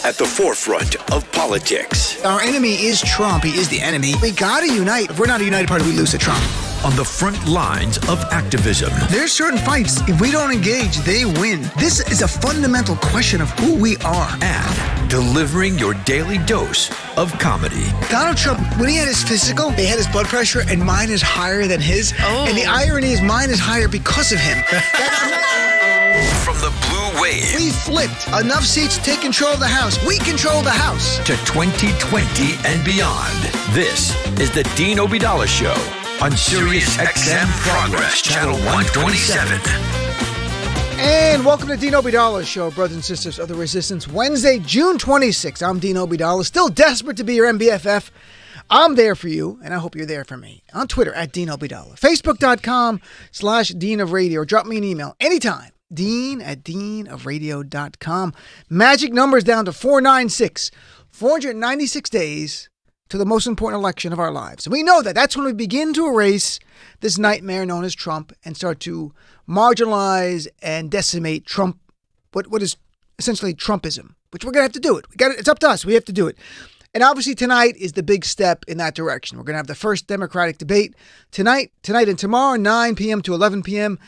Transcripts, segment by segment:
at the forefront of politics. Our enemy is Trump. He is the enemy. We got to unite. If we're not a united party, we lose to Trump. On the front lines of activism. There's certain fights, if we don't engage, they win. This is a fundamental question of who we are. And delivering your daily dose of comedy. Donald Trump, when he had his physical, they had his blood pressure, and mine is higher than his. Oh. And the irony is mine is higher because of him. From the blue wave. We flipped enough seats to take control of the House. We control the House. To 2020 and beyond. This is the Dean Obeidallah Show on Sirius XM Progress, Channel 127. And welcome to Dean Obeidallah Show, brothers and sisters of the resistance. Wednesday, June 26th. I'm Dean Obeidallah, still desperate to be your MBFF. I'm there for you, and I hope you're there for me. On Twitter, at Dean Obeidallah. Facebook.com/Dean of Radio. Drop me an email anytime. Dean@deanofradio.com. Magic numbers down to 496. 496 days to the most important election of our lives. And we know that. That's when we begin to erase this nightmare known as Trump and start to marginalize and decimate Trump, what is essentially Trumpism, which we're going to have to do it. It's up to us. We have to do it. And obviously tonight is the big step in that direction. We're going to have the first Democratic debate tonight and tomorrow, 9 p.m. to 11 p.m.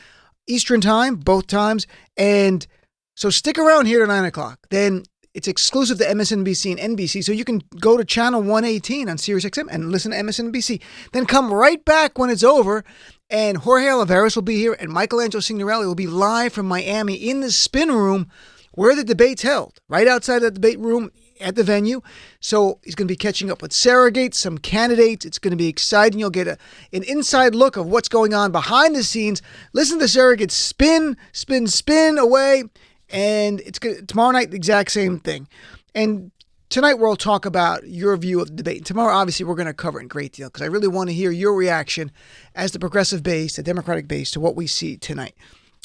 Eastern time, both times. And so stick around here to 9 o'clock. Then it's exclusive to MSNBC and NBC, so you can go to channel 118 on SiriusXM and listen to MSNBC. Then come right back when it's over, and Jorge Oliveros will be here, and Michelangelo Signorelli will be live from Miami in the spin room where the debate's held, right outside the debate room at the venue. So he's going to be catching up with surrogates, some candidates. It's going to be exciting. You'll get an inside look of what's going on behind the scenes. Listen to the surrogates spin away. And it's good. Tomorrow night, the exact same thing. And tonight, we'll talk about your view of the debate. And tomorrow, obviously, we're going to cover it in great deal because I really want to hear your reaction as the progressive base, the Democratic base, to what we see tonight.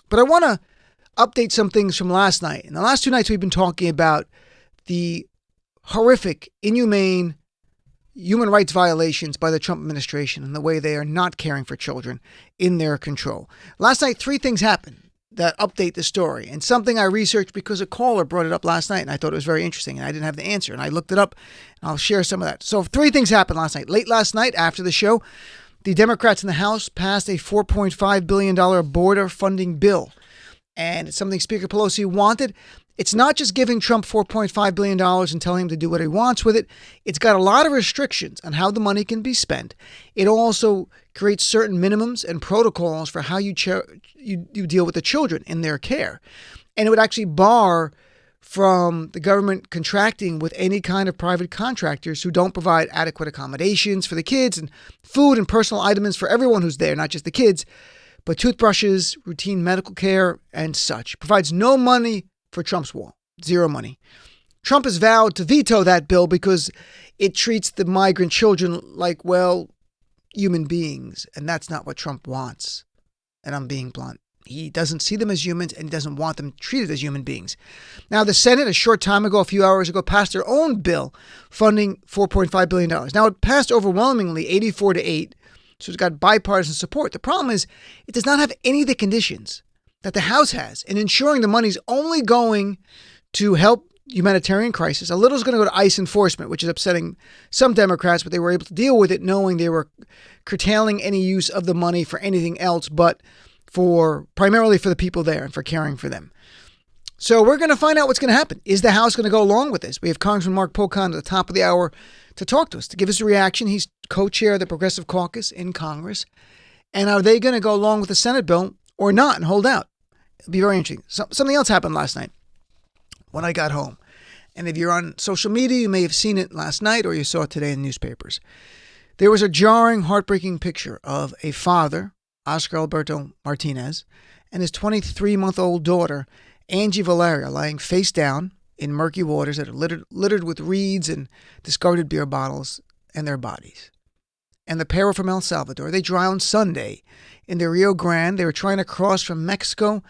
But I want to update some things from last night. In the last two nights, we've been talking about the horrific, inhumane human rights violations by the Trump administration and the way they are not caring for children in their control. Last night, three things happened that update the story, and something I researched because a caller brought it up last night and I thought it was very interesting and I didn't have the answer, and I looked it up and I'll share some of that. So three things happened last night. Late last night after the show, the Democrats in the House passed a $4.5 billion border funding bill, and it's something Speaker Pelosi wanted. It's not just giving Trump $4.5 billion and telling him to do what he wants with it. It's got a lot of restrictions on how the money can be spent. It also creates certain minimums and protocols for how you deal with the children in their care. And it would actually bar from the government contracting with any kind of private contractors who don't provide adequate accommodations for the kids and food and personal items for everyone who's there, not just the kids, but toothbrushes, routine medical care, and such. It provides no money for Trump's wall. Zero money. Trump has vowed to veto that bill because it treats the migrant children like, well, human beings. And that's not what Trump wants. And I'm being blunt. He doesn't see them as humans and he doesn't want them treated as human beings. Now, the Senate, a short time ago, a few hours ago, passed their own bill funding $4.5 billion. Now, it passed overwhelmingly 84-8. So it's got bipartisan support. The problem is it does not have any of the conditions that the House has in ensuring the money's only going to help humanitarian crisis. A little is going to go to ICE enforcement, which is upsetting some Democrats, but they were able to deal with it knowing they were curtailing any use of the money for anything else but primarily for the people there and for caring for them. So we're going to find out what's going to happen. Is the House going to go along with this? We have Congressman Mark Pocan at the top of the hour to talk to us, to give us a reaction. He's co-chair of the Progressive Caucus in Congress. And are they going to go along with the Senate bill or not and hold out? It'll be very interesting. Something else happened last night when I got home. And if you're on social media, you may have seen it last night or you saw it today in newspapers. There was a jarring, heartbreaking picture of a father, Oscar Alberto Martinez, and his 23-month-old daughter, Angie Valeria, lying face down in murky waters that are littered with reeds and discarded beer bottles and their bodies. And the pair were from El Salvador. They drowned Sunday in the Rio Grande. They were trying to cross from Mexico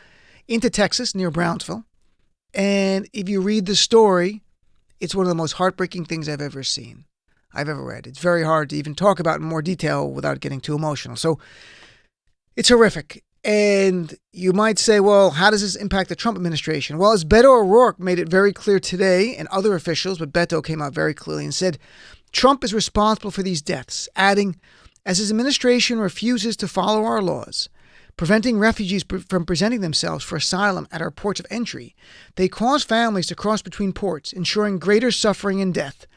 into Texas near Brownsville. And if you read the story, it's one of the most heartbreaking things I've ever seen, I've ever read. It's very hard to even talk about in more detail without getting too emotional. So it's horrific. And you might say, well, how does this impact the Trump administration? Well, as Beto O'Rourke made it very clear today, and other officials, but Beto came out very clearly and said, Trump is responsible for these deaths, adding, as his administration refuses to follow our laws, preventing refugees from presenting themselves for asylum at our ports of entry, they cause families to cross between ports, ensuring greater suffering and death,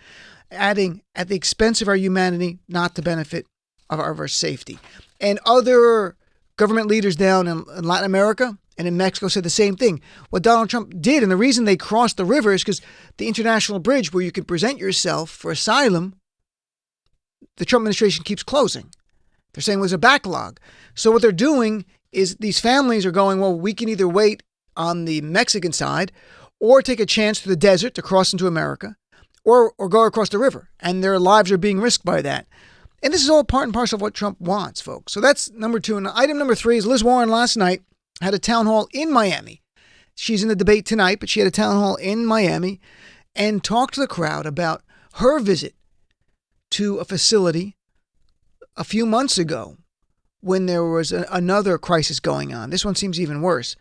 adding, at the expense of our humanity, not to benefit of our safety. And other government leaders down in Latin America and in Mexico said the same thing. What Donald Trump did, and the reason they crossed the river is because the international bridge where you can present yourself for asylum, the Trump administration keeps closing. They're saying there's a backlog. So what they're doing is these families are going, well, we can either wait on the Mexican side or take a chance through the desert to cross into America or go across the river. And their lives are being risked by that. And this is all part and parcel of what Trump wants, folks. So that's number two. And item number three is Liz Warren last night had a town hall in Miami. She's in the debate tonight, but she had a town hall in Miami and talked to the crowd about her visit to a facility a few months ago when there was another crisis going on. This one seems even worse.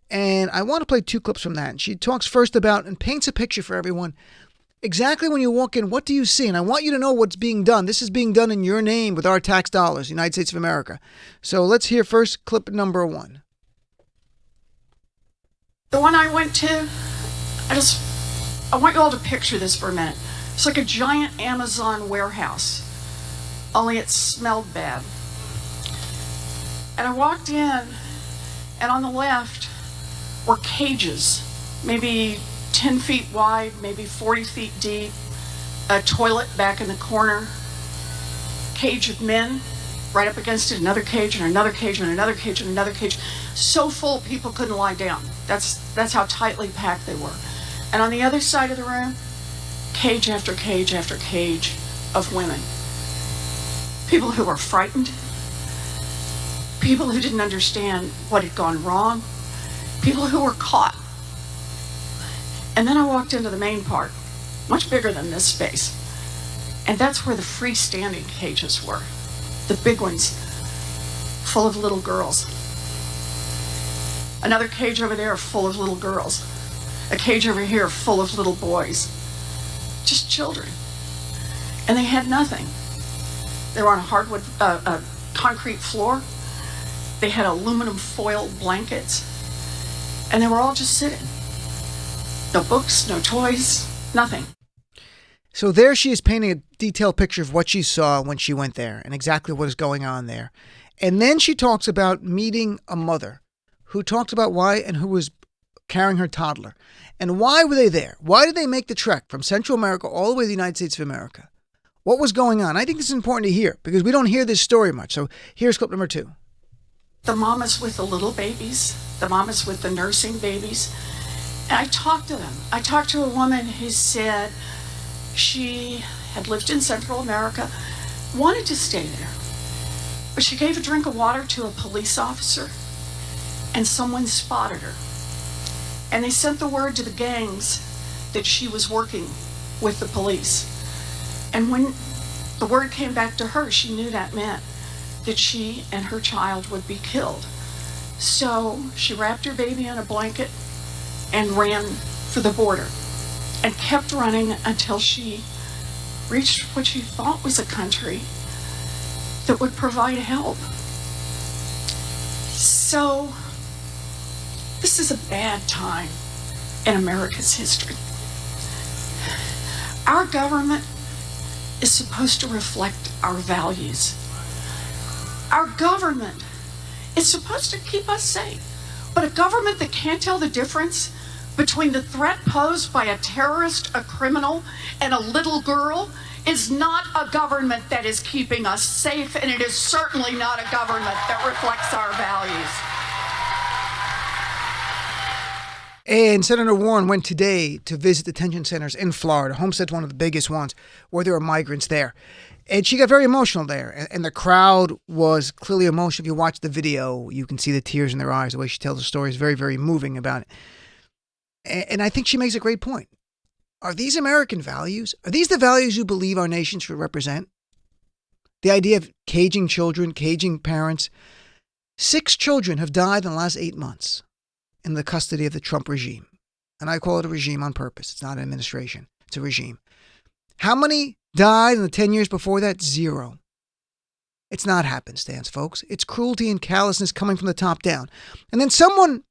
And I want to play two clips from that. And she talks first about and paints a picture for everyone. Exactly when you walk in, what do you see? And I want you to know what's being done. This is being done in your name with our tax dollars, United States of America. So let's hear first clip number one. The one I went to, I want you all to picture this for a minute. It's like a giant Amazon warehouse, only it smelled bad. And I walked in, and on the left were cages, maybe 10 feet wide, maybe 40 feet deep, a toilet back in the corner, cage of men right up against it, another cage and another cage and another cage and another cage, so full people couldn't lie down. That's how tightly packed they were. And on the other side of the room, cage after cage after cage of women. People who were frightened, people who didn't understand what had gone wrong, people who were caught. And then I walked into the main part, much bigger than this space. And that's where the freestanding cages were. The big ones, full of little girls. Another cage over there full of little girls. A cage over here full of little boys. Just children. And they had nothing. They were on a concrete floor. They had aluminum foil blankets. And they were all just sitting. No books, no toys, nothing. So there she is painting a detailed picture of what she saw when she went there and exactly what is going on there. And then she talks about meeting a mother who talks about why and who was carrying her toddler. And why were they there? Why did they make the trek from Central America all the way to the United States of America? What was going on? I think this is important to hear because we don't hear this story much. So here's clip number two. The mamas with the little babies, the mamas with the nursing babies. And I talked to them. I talked to a woman who said she had lived in Central America, wanted to stay there, but she gave a drink of water to a police officer and someone spotted her. And they sent the word to the gangs that she was working with the police. And when the word came back to her, she knew that meant that she and her child would be killed. So she wrapped her baby in a blanket and ran for the border and kept running until she reached what she thought was a country that would provide help. So this is a bad time in America's history. Our government is supposed to reflect our values. Our government is supposed to keep us safe. But a government that can't tell the difference between the threat posed by a terrorist, a criminal, and a little girl is not a government that is keeping us safe, and it is certainly not a government that reflects our values. And Senator Warren went today to visit detention centers in Florida. Homestead's one of the biggest ones where there are migrants there. And she got very emotional there. And the crowd was clearly emotional. If you watch the video, you can see the tears in their eyes. The way she tells the story is very, very moving about it. And I think she makes a great point. Are these American values? Are these the values you believe our nation should represent? The idea of caging children, caging parents, 6 children have died in the last 8 months in the custody of the Trump regime. And I call it a regime on purpose. It's not an administration. It's a regime. How many died in the 10 years before that? 0. It's not happenstance, folks. It's cruelty and callousness coming from the top down. And then someone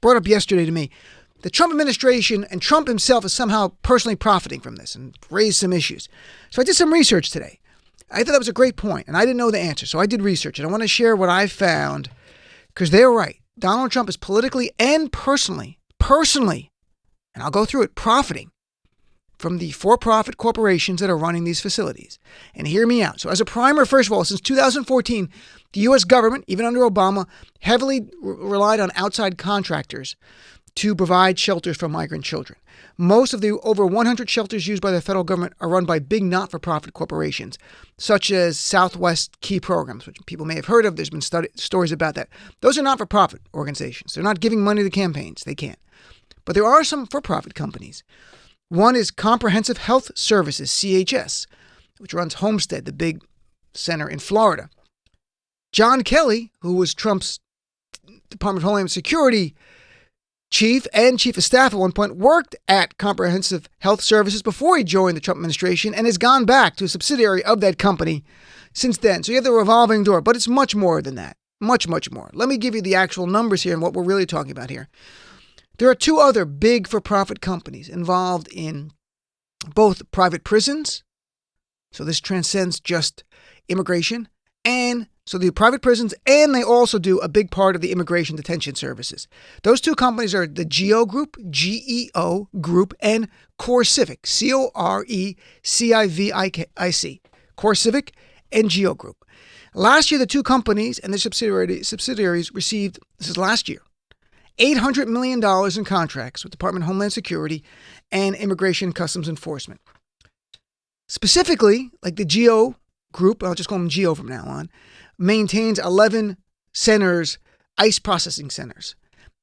brought up yesterday to me, the Trump administration and Trump himself is somehow personally profiting from this and raised some issues. So I did some research today. I thought that was a great point, and I didn't know the answer. So I did research, and I want to share what I found because they're right. Donald Trump is politically and personally, and I'll go through it, profiting from the for-profit corporations that are running these facilities. And hear me out. So as a primer, first of all, since 2014, the U.S. government, even under Obama, heavily relied on outside contractors to provide shelters for migrant children. Most of the over 100 shelters used by the federal government are run by big not-for-profit corporations, such as Southwest Key Programs, which people may have heard of. There's been stories about that. Those are not-for-profit organizations. They're not giving money to campaigns. They can't. But there are some for-profit companies. One is Comprehensive Health Services, CHS, which runs Homestead, the big center in Florida. John Kelly, who was Trump's Department of Homeland Security chief and chief of staff at one point, worked at Comprehensive Health Services before he joined the Trump administration and has gone back to a subsidiary of that company since then. So you have the revolving door, but it's much more than that. Much, much more. Let me give you the actual numbers here and what we're really talking about here. There are 2 other big for-profit companies involved in both private prisons, so this transcends just immigration, and so the private prisons, and they also do a big part of the immigration detention services. Those 2 companies are the GEO Group, GEO Group, and CoreCivic, CoreCivic, CoreCivic and GEO Group. Last year, the 2 companies and their subsidiaries received, this is last year, $800 million in contracts with the Department of Homeland Security and Immigration and Customs Enforcement. Specifically, like the GEO Group, I'll just call them GEO from now on, maintains 11 centers, ICE processing centers.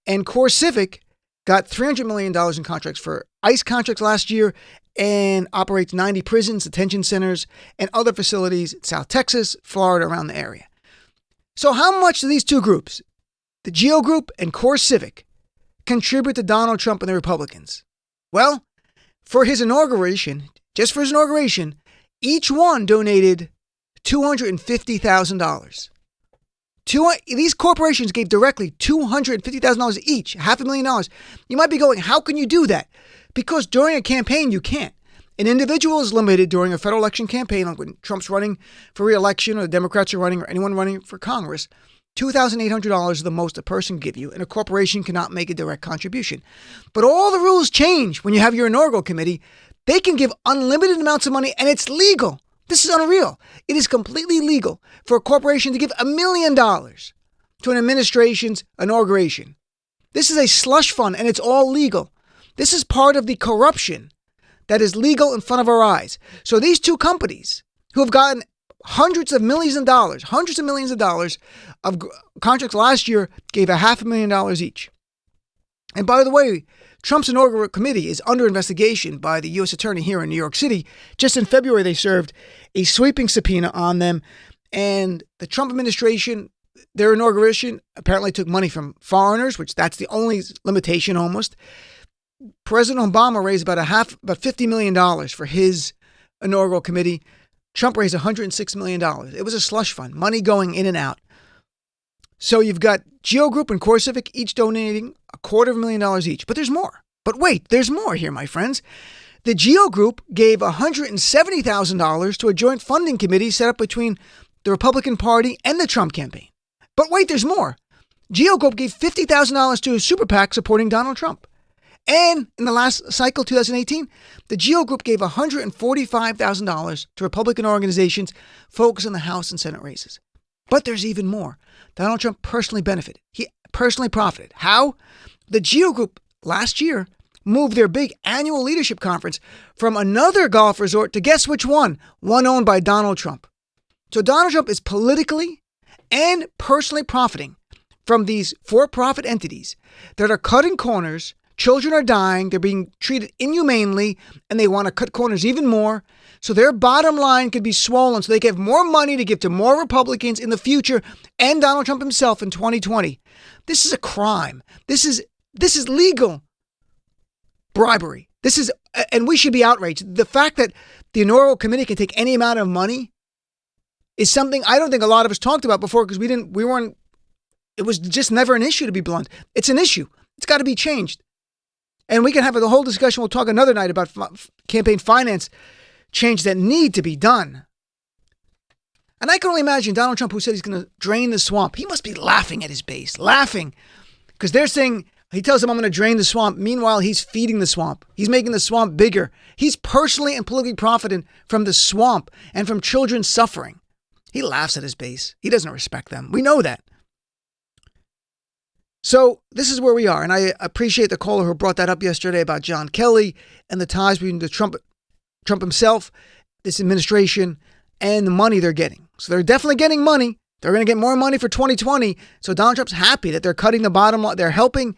And CoreCivic got $300 million in contracts for ICE contracts last year and operates 90 prisons, detention centers, and other facilities in South Texas, Florida, around the area. So how much do these 2 groups, the GEO Group and CoreCivic, contribute to Donald Trump and the Republicans? Well, for his inauguration, just for his inauguration, each one donated $250,000. These corporations gave directly $250,000 each, $500,000. You might be going, how can you do that? Because during a campaign, you can't. An individual is limited during a federal election campaign, like when Trump's running for re-election or the Democrats are running or anyone running for Congress. $2,800 is the most a person can give you, and a corporation cannot make a direct contribution. But all the rules change when you have your inaugural committee. They can give unlimited amounts of money, and it's legal. This is unreal. It is completely legal for a corporation to give $1 million to an administration's inauguration. This is a slush fund, and it's all legal. This is part of the corruption that is legal in front of our eyes. So these 2 companies who have gotten hundreds of millions of dollars of contracts last year gave $500,000 each. And by the way, Trump's inaugural committee is under investigation by the U.S. Attorney here in New York City. Just in February, they served a sweeping subpoena on them. And the Trump administration, their inauguration apparently took money from foreigners, which that's the only limitation almost. President Obama raised about $50 million for his inaugural committee. Trump raised $106 million. It was a slush fund, money going in and out. So you've got GEO Group and CoreCivic each donating $250,000 each. But there's more. But wait, there's more here, my friends. The GEO Group gave $170,000 to a joint funding committee set up between the Republican Party and the Trump campaign. But wait, there's more. GEO Group gave $50,000 to a super PAC supporting Donald Trump. And in the last cycle, 2018, the GEO Group gave $145,000 to Republican organizations focused on the House and Senate races. But there's even more. Donald Trump personally benefited. He personally profited. How? The GEO Group last year moved their big annual leadership conference from another golf resort to guess which one? One owned by Donald Trump. So Donald Trump is politically and personally profiting from these for-profit entities that are cutting corners, Children are dying. They're being treated inhumanely, and they want to cut corners even more. So their bottom line could be swollen so they can have more money to give to more Republicans in the future and Donald Trump himself in 2020. This is a crime. This is legal bribery. And we should be outraged. The fact that the inaugural committee can take any amount of money is something I don't think a lot of us talked about before because it was just never an issue, to be blunt. It's an issue. It's got to be changed. And we can have the whole discussion. We'll talk another night about campaign finance change that need to be done. And I can only imagine Donald Trump, who said he's going to drain the swamp. He must be laughing at his base, laughing because they're saying, he tells them I'm going to drain the swamp. Meanwhile, he's feeding the swamp. He's making the swamp bigger. He's personally and politically profiting from the swamp and from children suffering. He laughs at his base. He doesn't respect them. We know that. So this is where we are. And I appreciate the caller who brought that up yesterday about John Kelly and the ties between Trump himself, this administration, and the money they're getting. So they're definitely getting money. They're going to get more money for 2020. So Donald Trump's happy that they're cutting the bottom line. They're helping.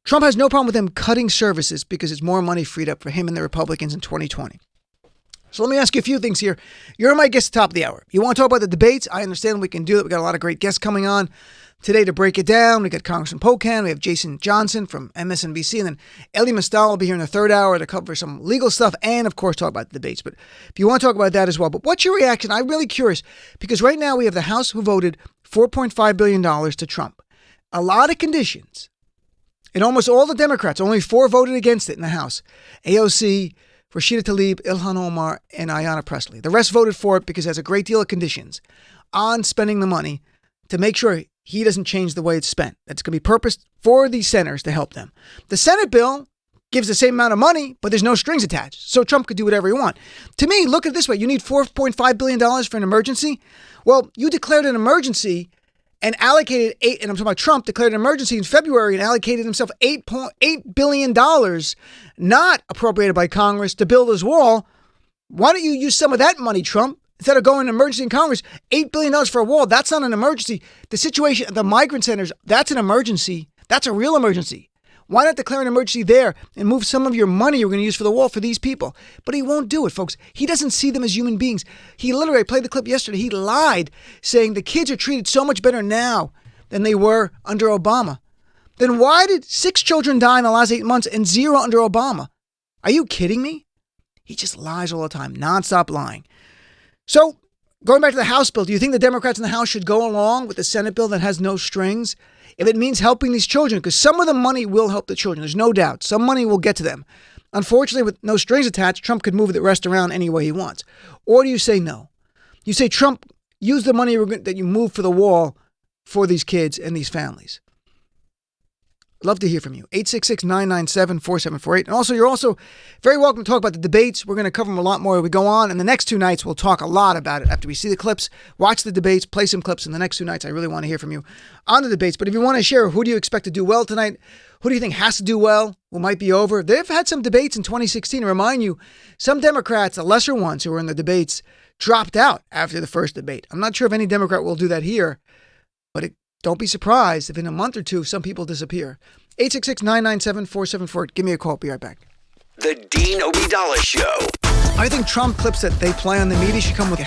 Trump has no problem with them cutting services because it's more money freed up for him and the Republicans in 2020. So let me ask you a few things here. You're my guest at the top of the hour. You want to talk about the debates? I understand we can do it. We got a lot of great guests coming on today to break it down. We got Congressman Pocan. We have Jason Johnson from MSNBC. And then Elie Mystal will be here in the third hour to cover some legal stuff and, of course, talk about the debates. But if you want to talk about that as well. But what's your reaction? I'm really curious because right now we have the House who voted $4.5 billion to Trump. A lot of conditions. And almost all the Democrats, only 4 voted against it in the House. AOC, Rashida Tlaib, Ilhan Omar, and Ayanna Pressley. The rest voted for it because it has a great deal of conditions on spending the money to make sure he doesn't change the way it's spent. That's going to be purposed for these senators to help them. The Senate bill gives the same amount of money, but there's no strings attached. So Trump could do whatever he wants. To me, look at it this way. You need $4.5 billion for an emergency. Well, you declared an emergency and allocated and I'm talking about Trump declared an emergency in February and allocated himself $8.8 billion not appropriated by Congress to build his wall. Why don't you use some of that money, Trump? Instead of going to emergency in Congress, $8 billion for a wall, that's not an emergency. The situation at the migrant centers, that's an emergency. That's a real emergency. Why not declare an emergency there and move some of your money you're going to use for the wall for these people? But he won't do it, folks. He doesn't see them as human beings. He literally, I played the clip yesterday, he lied, saying the kids are treated so much better now than they were under Obama. Then why did 6 children die in the last 8 months and 0 under Obama? Are you kidding me? He just lies all the time, nonstop lying. So, going back to the House bill, do you think the Democrats in the House should go along with the Senate bill that has no strings? If it means helping these children, because some of the money will help the children, there's no doubt. Some money will get to them. Unfortunately, with no strings attached, Trump could move the rest around any way he wants. Or do you say no? You say, Trump, use the money that you moved for the wall for these kids and these families. Love to hear from you. 866-997-4748. And also, you're also very welcome to talk about the debates. We're going to cover them a lot more as we go on. And the next 2 nights, we'll talk a lot about it after we see the clips, watch the debates, play some clips. In the next 2 nights, I really want to hear from you on the debates. But if you want to share, who do you expect to do well tonight? Who do you think has to do well? Who might be over? They've had some debates in 2016. To remind you, some Democrats, the lesser ones who were in the debates, dropped out after the first debate. I'm not sure if any Democrat will do that here, but don't be surprised if in a month or 2, some people disappear. 866-997-4748. Give me a call. Be right back. The Dean Obeidallah Show. I think Trump clips that they play on the media should come with